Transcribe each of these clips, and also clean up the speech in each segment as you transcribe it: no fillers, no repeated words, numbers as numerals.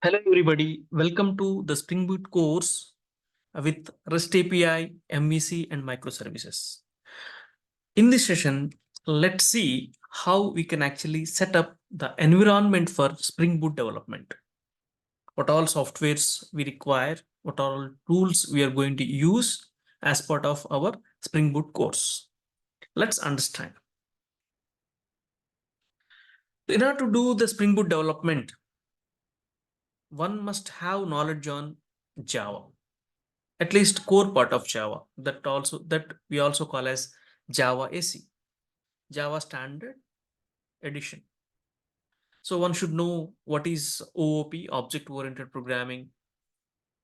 Hello everybody, welcome to the Spring Boot course with REST API, MVC and microservices. In this session, let's see how we can actually set up the environment for Spring Boot development. What all softwares we require, what all tools we are going to use as part of our Spring Boot course. Let's understand. In order to do the Spring Boot development, one must have knowledge on Java. At least core part of Java that we also call as Java AC, Java Standard Edition. So one should know what is OOP, Object Oriented Programming,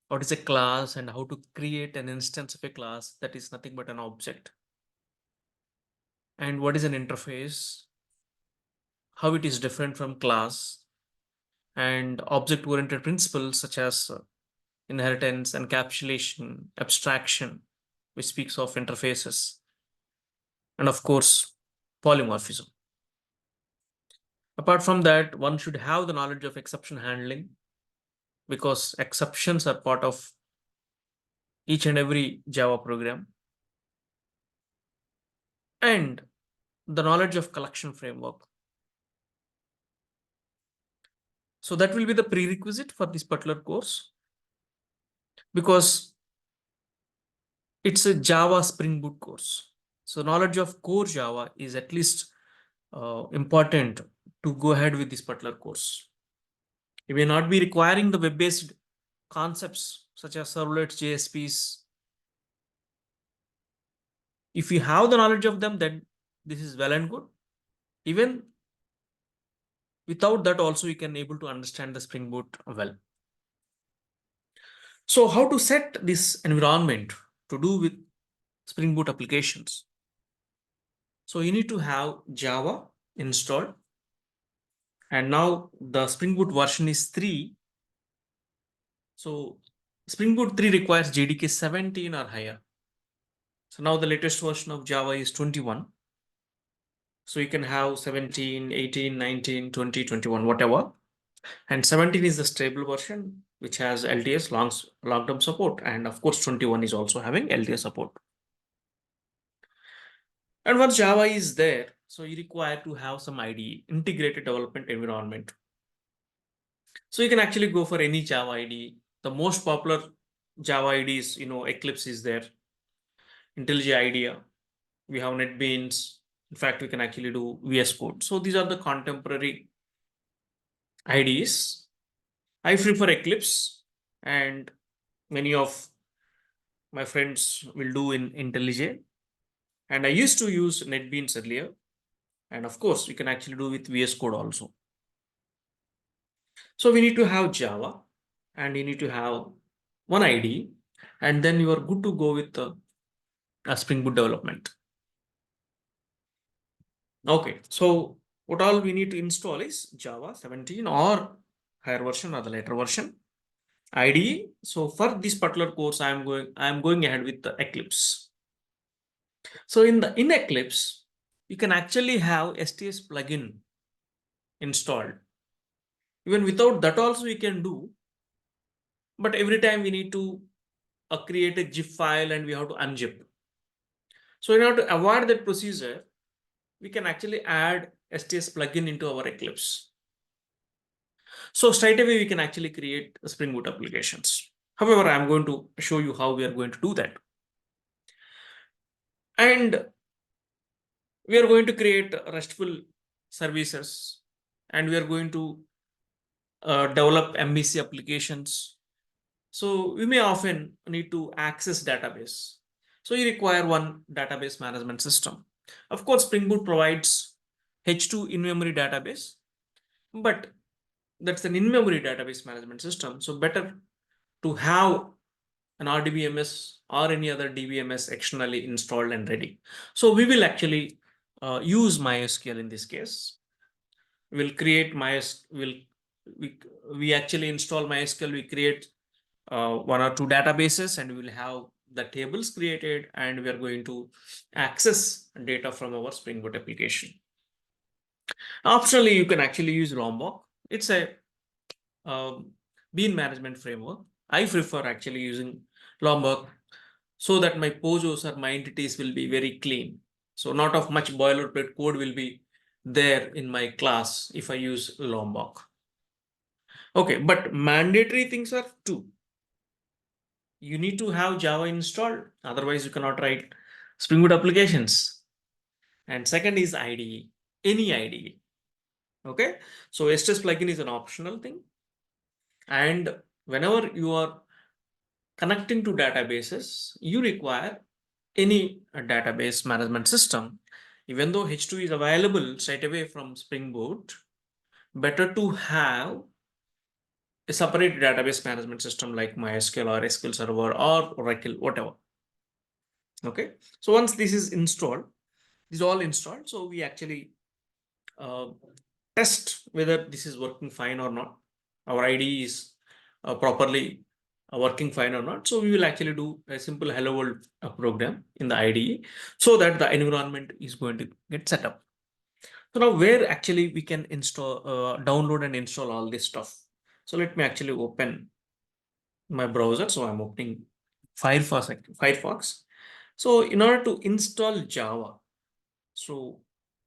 what is a class, and how to create an instance of a class that is nothing but an object, and what is an interface, how it is different from class, and object oriented principles such as inheritance, encapsulation, abstraction, which speaks of interfaces, and of course, polymorphism. Apart from that, one should have the knowledge of exception handling because exceptions are part of each and every Java program, and the knowledge of collection framework. So that will be the prerequisite for this particular course because it's a Java Spring Boot course. So knowledge of core Java is at least important to go ahead with this particular course. You may not be requiring the web-based concepts such as servlets, JSPs. If you have the knowledge of them, then this is well and good. Even without that also, you can able to understand the Spring Boot well. So how to set this environment to do with Spring Boot applications? So you need to have Java installed. And now the Spring Boot version is 3. So Spring Boot 3 requires JDK 17 or higher. So now the latest version of Java is 21. So you can have 17, 18, 19, 20, 21, whatever. And 17 is the stable version, which has LTS, long-term support. And of course, 21 is also having LTS support. And once Java is there, so you require to have some IDE, integrated development environment. So you can actually go for any Java IDE. The most popular Java IDE is, Eclipse is there, IntelliJ IDEA, we have NetBeans. In fact, we can actually do VS Code. So these are the contemporary IDEs. I prefer Eclipse, and many of my friends will do in IntelliJ. And I used to use NetBeans earlier. And of course, you can actually do with VS Code also. So we need to have Java, and you need to have one IDE, and then you are good to go with the Spring Boot development. Okay, so what all we need to install is Java 17 or higher version or the later version, IDE. So for this particular course, I am going ahead with the Eclipse. So in Eclipse, you can actually have STS plugin installed. Even without that also we can do, but every time we need to create a zip file and we have to unzip. So in order to avoid that procedure, we can actually add STS plugin into our Eclipse. So straight away we can actually create Spring Boot applications. However, I'm going to show you how we are going to do that. And we are going to create RESTful services, and we are going to develop MVC applications. So we may often need to access database. So you require one database management system. Of course, Spring Boot provides H2 in-memory database, but that's an in-memory database management system. So better to have an RDBMS or any other DBMS externally installed and ready. So we will actually use MySQL in this case. We'll create MySQL. We actually install MySQL. We create one or two databases, and we will have the tables created, and we are going to access data from our Spring Boot application. Optionally, you can actually use Lombok. It's a bean management framework. I prefer actually using Lombok so that my POJOs or my entities will be very clean. So not of much boilerplate code will be there in my class if I use Lombok. Okay, but mandatory things are two. You need to have Java installed, otherwise you cannot write Spring Boot applications. And second is IDE, any IDE. Okay, so STS plugin is an optional thing. And whenever you are connecting to databases, you require any database management system. Even though H2 is available straight away from Spring Boot, better to have a separate database management system like MySQL or SQL Server or Oracle, whatever. Okay, so once this is installed, this is all installed. So we actually uh, test whether this is working fine or not. Our IDE is properly working fine or not. So we will actually do a simple hello world program in the IDE so that the environment is going to get set up. So now where actually we can install, download and install all this stuff. So let me actually open my browser. So I'm opening Firefox. So in order to install Java, so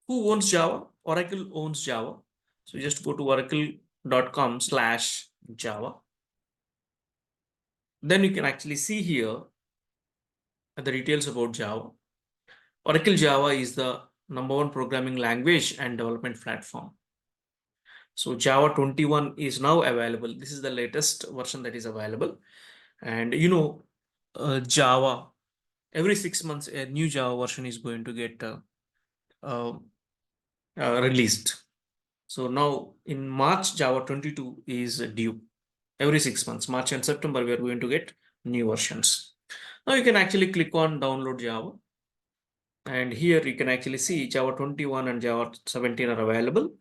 who owns Java? Oracle owns Java. So just go to oracle.com/Java. Then you can actually see here the details about Java. Oracle Java is the #1 programming language and development platform. So Java 21 is now available. This is the latest version that is available. And Java, every 6 months, a new Java version is going to get uh, released. So now in March, Java 22 is due. Every 6 months, March and September, we are going to get new versions. Now you can actually click on download Java. And here you can actually see Java 21 and Java 17 are available.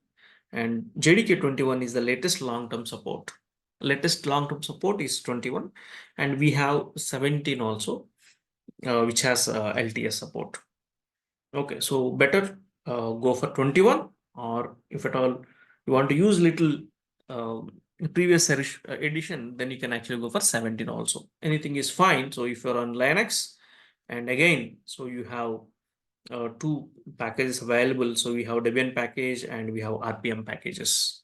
And JDK 21 is the latest long-term support. Latest long-term support is 21. And we have 17 also, which has LTS support. Okay, so better go for 21, or if at all you want to use little uh, previous edition, then you can actually go for 17 also. Anything is fine. So if you're on Linux, and again, so you have two packages available. So we have Debian package and we have RPM packages.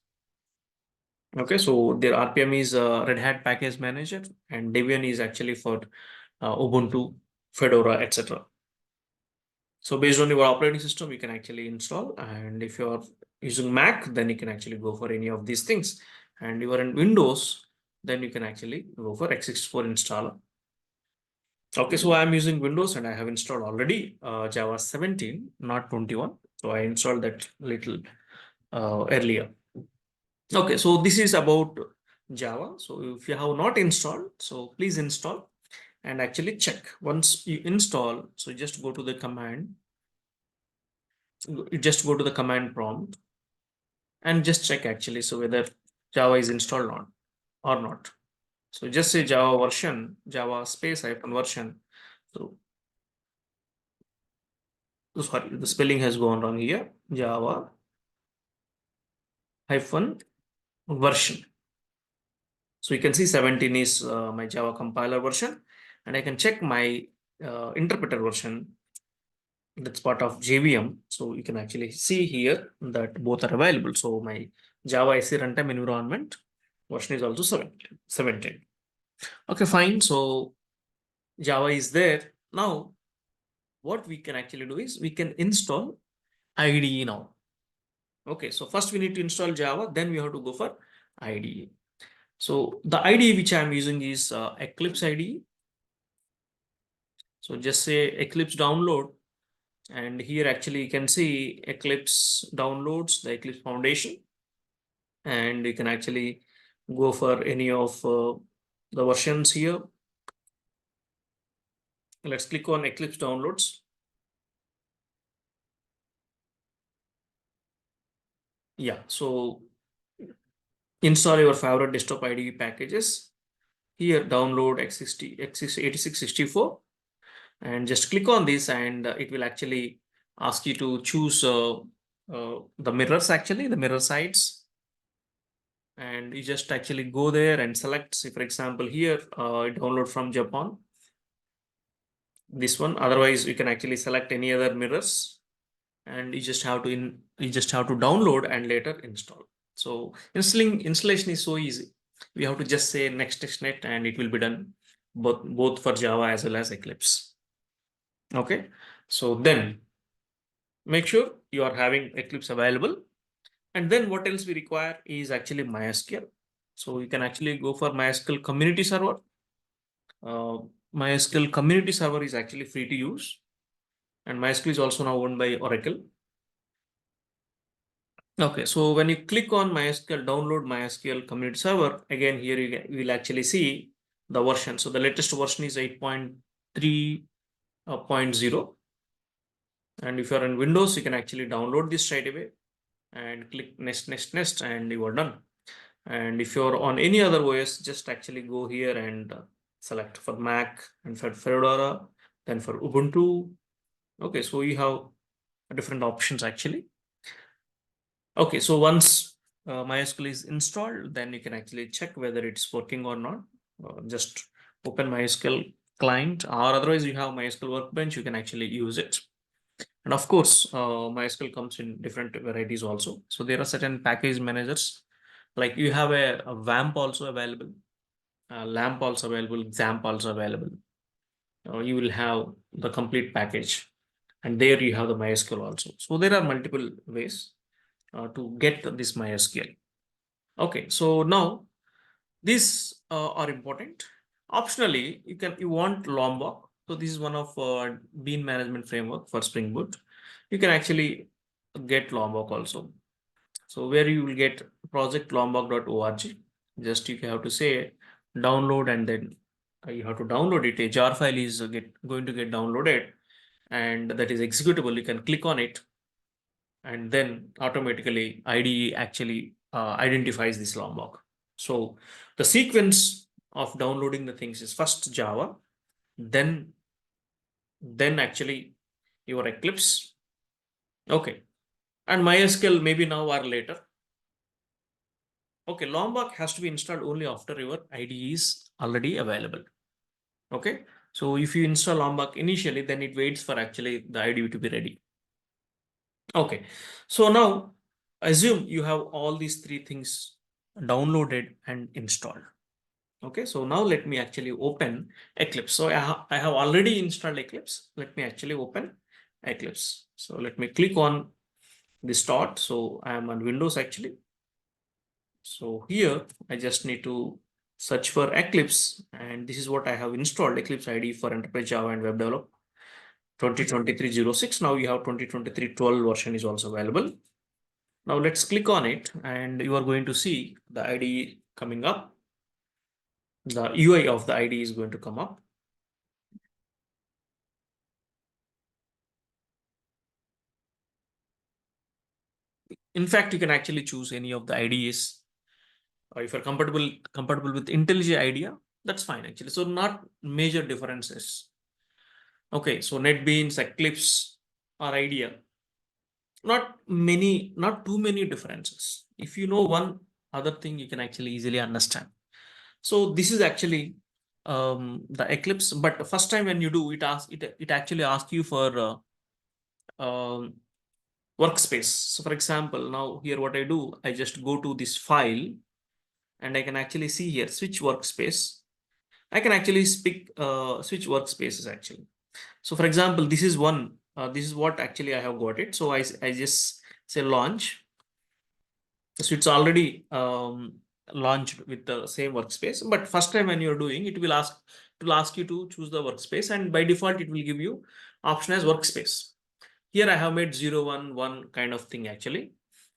Okay, so their RPM is Red Hat Package Manager, and Debian is actually for Ubuntu, Fedora, etc. So based on your operating system, you can actually install. And if you're using Mac, then you can actually go for any of these things. And you are in Windows, then you can actually go for x64 installer. Okay, so I'm using Windows and I have installed already Java 17, not 21. So I installed that little earlier. Okay, so this is about Java. So if you have not installed, so please install and actually check. Once you install, so just go to the command. You just go to the command prompt and just check actually, so whether Java is installed or not. So just say Java version, Java space hyphen version. So sorry, the spelling has gone wrong here. Java hyphen version. So you can see 17 is my Java compiler version, and I can check my interpreter version. That's part of JVM. So you can actually see here that both are available. So my Java SE runtime environment version is also 17. Okay, fine. So Java is there. Now, what we can actually do is we can install IDE now. Okay, so first we need to install Java, then we have to go for IDE. So the IDE which I'm using is Eclipse IDE. So just say Eclipse download, and here actually you can see Eclipse downloads, the Eclipse Foundation, and you can actually go for any of the versions here. Let's click on Eclipse downloads. Yeah, so install your favorite desktop IDE packages. Here download x86-64 and just click on this, and it will actually ask you to choose the mirrors, actually the mirror sites. and you just actually go there and select. Say for example here, download from Japan, this one. Otherwise you can actually select any other mirrors, and you just have to download and later install. So installation is so easy. We have to just say next testnet and it will be done, both for Java as well as Eclipse. Okay, so then make sure you are having Eclipse available. And then what else we require is actually MySQL. So you can actually go for MySQL community server. uh, MySQL community server is actually free to use, and MySQL is also now owned by Oracle. Okay, so when you click on MySQL, download MySQL community server, again here you will actually see the version. So the latest version is 8.3.0. And if you're in Windows, you can actually download this straight away and click next, and you are done. And if you're on any other OS, just actually go here and select for Mac and for Fedora, then for Ubuntu. Okay, so you have different options actually. Okay, so once MySQL is installed, then you can actually check whether it's working or not. Just open MySQL client, or otherwise you have MySQL Workbench, you can actually use it. And of course, MySQL comes in different varieties also. So there are certain package managers, like you have a WAMP also available, LAMP also available, XAMPP also available. You will have the complete package, and there you have the MySQL also. So there are multiple ways to get this MySQL. Okay, so now these are important. Optionally, you want Lombok. So this is one of bean management framework for Spring Boot. You can actually get Lombok also. So where you will get projectlombok.org. Just you have to say download, and then you have to download it. A jar file is going to get downloaded, and that is executable. You can click on it, and then automatically IDE actually identifies this Lombok. So the sequence of downloading the things is first Java, then actually your Eclipse. Okay, and MySQL maybe now or later. Okay, Lombok has to be installed only after your IDE is already available. Okay, so if you install Lombok initially, then it waits for actually the IDE to be ready. Okay, so now assume you have all these three things downloaded and installed. Okay, so now let me actually open Eclipse. So I have already installed Eclipse. Let me actually open Eclipse. So let me click on the start. So I am on Windows actually. So here I just need to search for Eclipse, and this is what I have installed: Eclipse IDE for Enterprise Java and Web Development 2023-06. Now you have 2023-12 version is also available. Now let's click on it, and you are going to see the IDE coming up. The UI of the IDE is going to come up. In fact, you can actually choose any of the IDEs. If you're compatible with IntelliJ IDEA, that's fine actually. So not major differences. Okay, so NetBeans, Eclipse, or IDEA, not too many differences. If you know one other thing, you can actually easily understand. So this is actually the Eclipse, but first time when you do it, it actually asks you for workspace. So for example, now here what I do, I just go to this file, and I can actually see here switch workspace. I can actually switch workspaces actually. So for example, this is one. This is what actually I have got it. So I just say launch. So it's already launched with the same workspace. But first time when you're doing, it will ask you to choose the workspace, and by default it will give you option as workspace. Here I have made 0, 1, 1 kind of thing actually.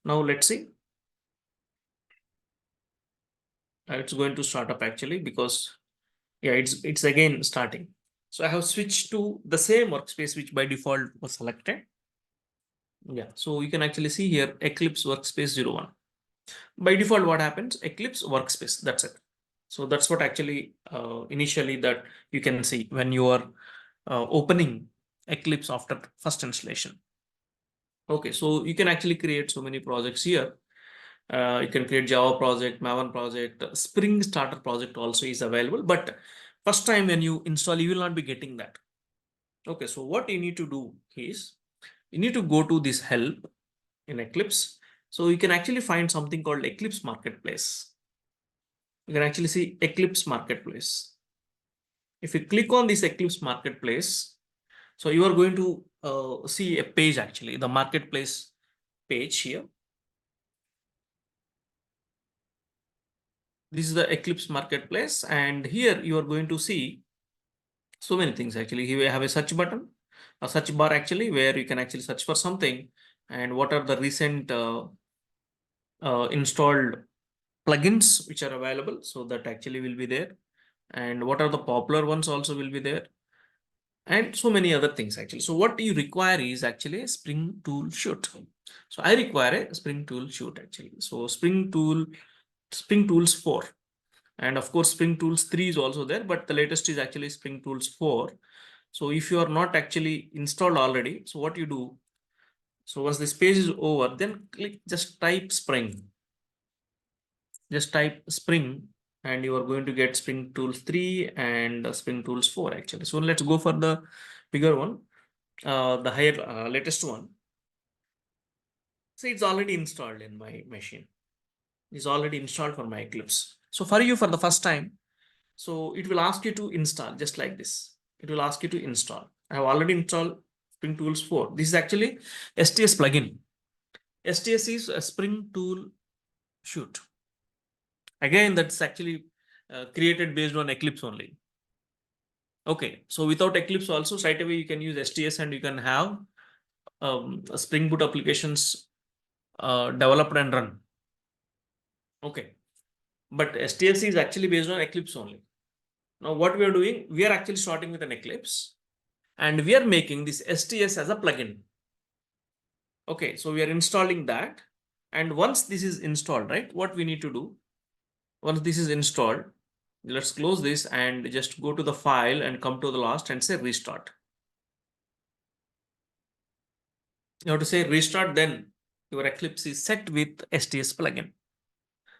Now let's see. It's going to start up actually, because yeah, it's again starting. So I have switched to the same workspace which by default was selected. Yeah, so you can actually see here Eclipse workspace 01. By default, what happens? Eclipse workspace, that's it. So that's what actually initially that you can see when you are opening Eclipse after first installation. Okay, so you can actually create so many projects here. You can create Java project, Maven project, Spring Starter project also is available. But first time when you install, you will not be getting that. Okay, so what you need to do is you need to go to this help in Eclipse. So you can actually find something called Eclipse Marketplace. You can actually see Eclipse Marketplace. If you click on this Eclipse Marketplace, so you are going to see a page actually, the marketplace page here. This is the Eclipse Marketplace, and here you are going to see so many things actually. Here we have a search button, a search bar actually, where you can actually search for something and what are the recent installed plugins which are available. So that actually will be there. And what are the popular ones also will be there. And so many other things actually. So what you require is actually a Spring Tool Shoot. So I require a Spring Tool Shoot actually. So Spring Tools 4. And of course, Spring Tools 3 is also there, but the latest is actually Spring Tools 4. So if you are not actually installed already, so what you do, so once this page is over, then click, just type Spring. Just type Spring and you are going to get Spring Tools 3 and Spring Tools 4 actually. So let's go for the bigger one, the higher latest one. So it's already installed in my machine. It's already installed for my Eclipse. So for you for the first time, so it will ask you to install just like this. It will ask you to install. I have already installed Spring Tools 4. This is actually STS plugin. STS is a Spring Tool Shoot. Again, that's actually created based on Eclipse only. Okay, so without Eclipse also, straight away you can use STS and you can have Spring Boot applications developed and run. Okay, but STS is actually based on Eclipse only. Now what we are doing, we are actually starting with an Eclipse and we are making this STS as a plugin. Okay, so we are installing that. And once this is installed, right, what we need to do, once this is installed, let's close this and just go to the file and come to the last and say restart. You have to say restart, then your Eclipse is set with STS plugin.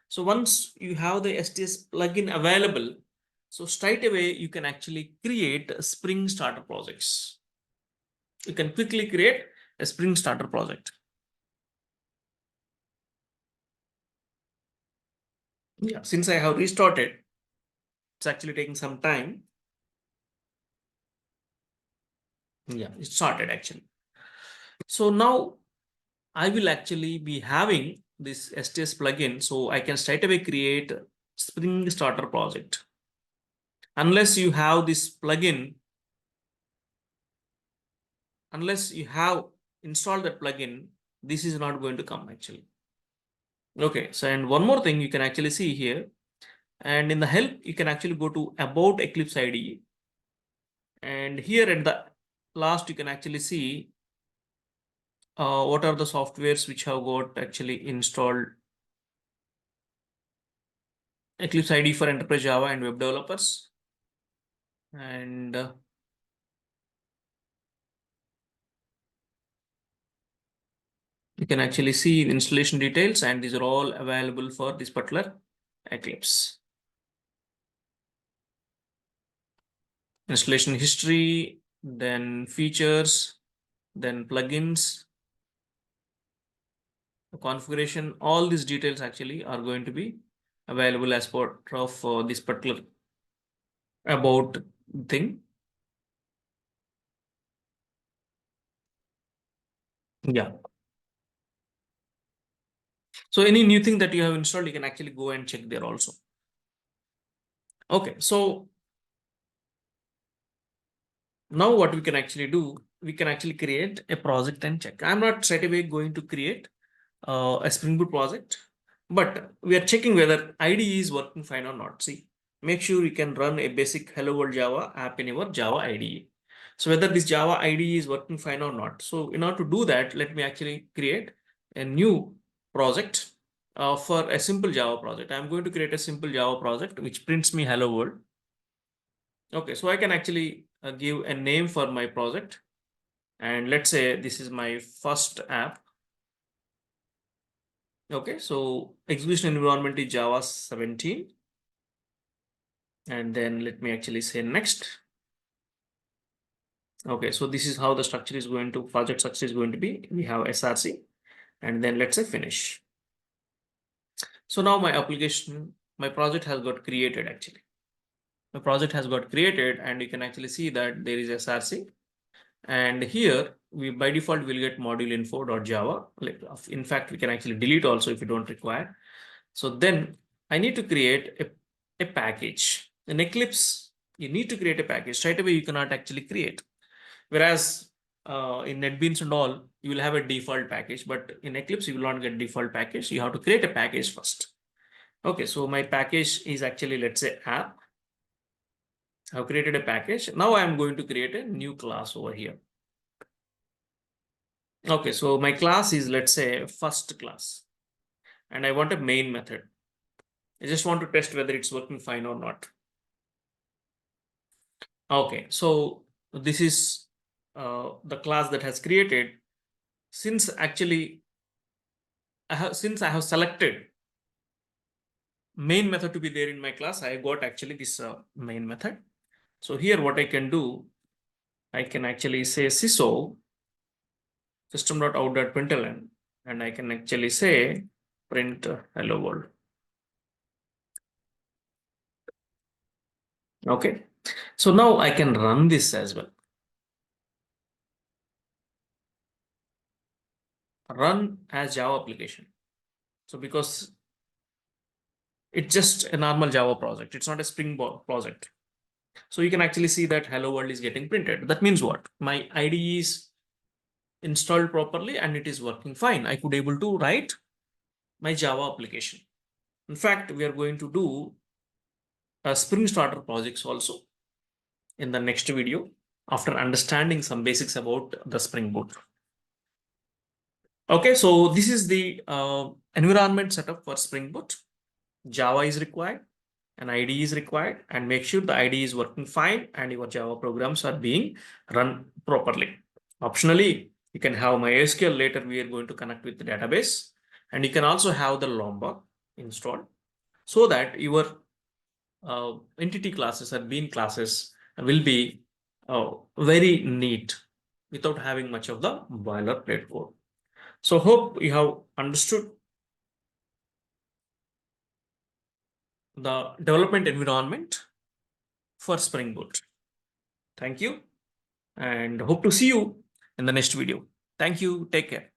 So once you have the STS plugin available, so straight away you can actually create Spring Starter projects. You can quickly create a Spring Starter project. Yeah, since I have restarted, it's actually taking some time. Yeah, it started actually. So now I will actually be having this STS plugin, so I can straight away create Spring Starter project. Unless you have this plugin, unless you have installed that plugin, this is not going to come actually. Okay, so and one more thing you can actually see here, and in the help, you can actually go to About Eclipse IDE. And here at the last, you can actually see what are the softwares which have got actually installed Eclipse IDE for Enterprise Java and web developers. And you can actually see the installation details, and these are all available for this particular Eclipse. Installation history, then features, then plugins, the configuration, all these details actually are going to be available as part of this particular about thing. Yeah. So any new thing that you have installed, you can actually go and check there also. Okay, so now what we can actually do, we can actually create a project and check. I'm not straight away going to create a Spring Boot project, but we are checking whether IDE is working fine or not. See, make sure you can run a basic Hello World Java app in your Java IDE. So whether this Java IDE is working fine or not. So in order to do that, let me actually create a new project for a simple Java project. I'm going to create a simple Java project which prints me Hello World. Okay, so I can actually give a name for my project. And let's say this is my first app. Okay, so execution environment is Java 17. And then let me actually say next. Okay, so this is how the structure is going to, project structure is going to be. We have SRC, and then let's say finish. So now my application, my project has got created actually. The project has got created, and you can actually see that there is SRC. And here we by default will get module info.java. Like, in fact, we can actually delete also if you don't require. So then I need to create a package. In Eclipse, you need to create a package. Straight away, you cannot actually create. Whereas in NetBeans and all, you will have a default package, but in Eclipse, you will not get default package. You have to create a package first. Okay, so my package is actually, let's say, app. I've created a package. Now I am going to create a new class over here. Okay, so my class is, let's say, first class, and I want a main method. I just want to test whether it's working fine or not. Okay, so this is the class that has created. Since actually since I have selected main method to be there in my class, I got actually this main method. So here what I can do, I can actually say syso system.out.println, and I can actually say print hello world. Okay, so now I can run this as well. Run as Java application. So because it's just a normal Java project, it's not a Spring Boot project. So you can actually see that hello world is getting printed. That means what? My IDE is installed properly and it is working fine. I could able to write my Java application. In fact, we are going to do a Spring Starter projects also in the next video after understanding some basics about the Spring Boot. Okay, so this is the environment setup for Spring Boot. Java is required, an IDE is required, and make sure the IDE is working fine and your Java programs are being run properly. Optionally, you can have MySQL. Later we are going to connect with the database, and you can also have the Lambda installed so that your entity classes or bean classes will be very neat without having much of the boilerplate code. So hope you have understood the development environment for Spring Boot. Thank you and hope to see you in the next video. Thank you. Take care.